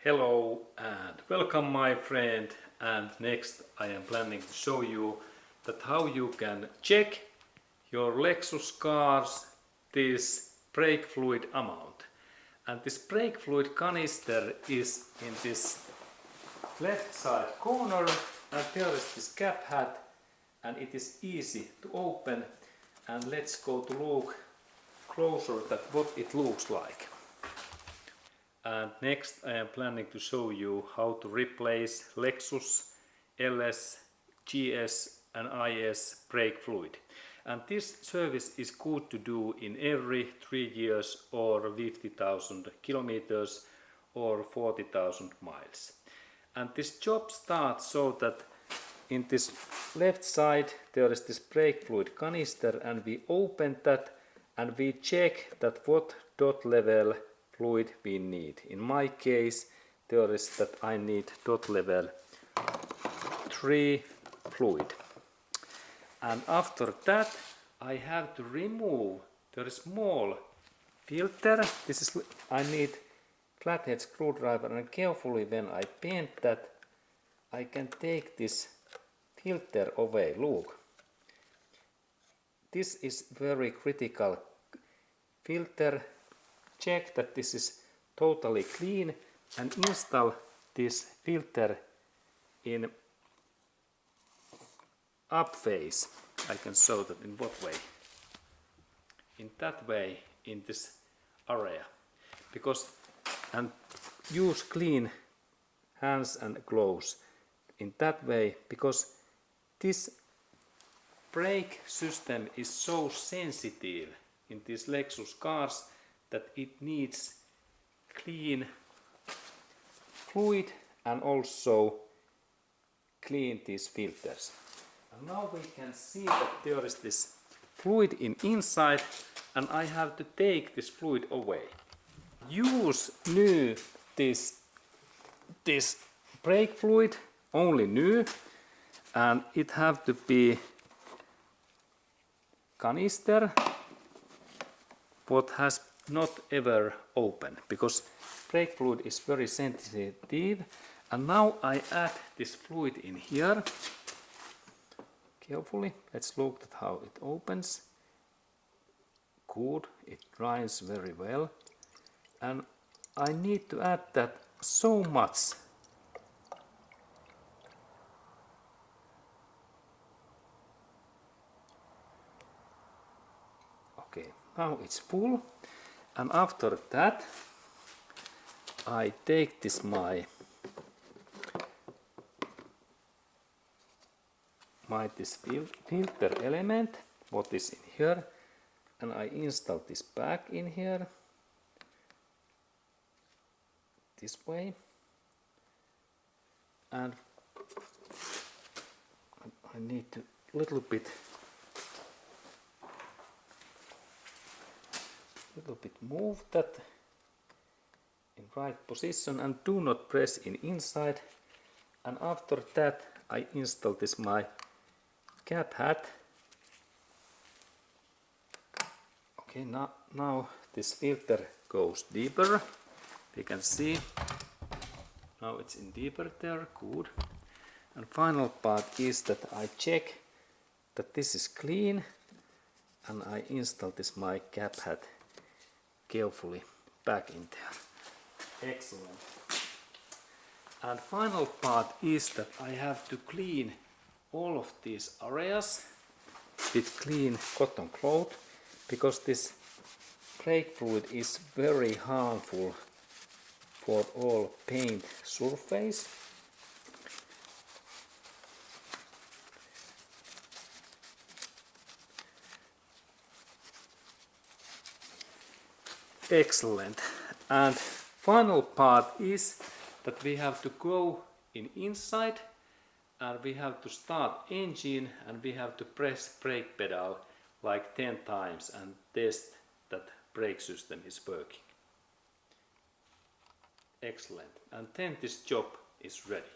Hello and welcome my friend, and next I am planning to show you that how you can check your Lexus cars this brake fluid amount. And this brake fluid canister is in this left side corner, and there is this cap hat, and it is easy to open. And let's go to look closer at what it looks like. And next I am planning to show you how to replace Lexus LS, GS and IS brake fluid. And this service is good to do in every 3 years or 50,000 kilometers or 40,000 miles. And this job starts so that in this left side there is this brake fluid canister, and we open that and we check that what dot level fluid we need. In my case there is that I need dot level 3 fluid. And after that I have to remove the small filter. I need flathead screwdriver, and carefully when I bend that I can take this filter away. Look, this is very critical. Filter, check that this is totally clean and install this filter in up phase. I can show that in what way. In that way, in this area. And use clean hands and gloves in that way, because this brake system is so sensitive in these Lexus cars that it needs clean fluid and also clean these filters. And now we can see that there is this fluid inside, and I have to take this fluid away. Use new this brake fluid, only new, and it have to be canister what has not ever opened, because brake fluid is very sensitive. And now I add this fluid in here. Carefully, let's look at how it opens. Good, it dries very well. And I need to add that so much. Okay, now it's full. And after that I take this this filter element what is in here, and I install this back in here this way, and I need to little bit move that in right position, and do not press inside. And after that I install this my cap hat. Okay, now this filter goes deeper. We can see now it's in deeper there. Good. And final part is that I check that this is clean, and I install this my cap hat carefully back in there. Excellent. And final part is that I have to clean all of these areas with clean cotton cloth, because this brake fluid is very harmful for all paint surface. Excellent. And final part is that we have to go inside, and we have to start engine, and we have to press brake pedal like 10 times and test that brake system is working. Excellent. And then this job is ready.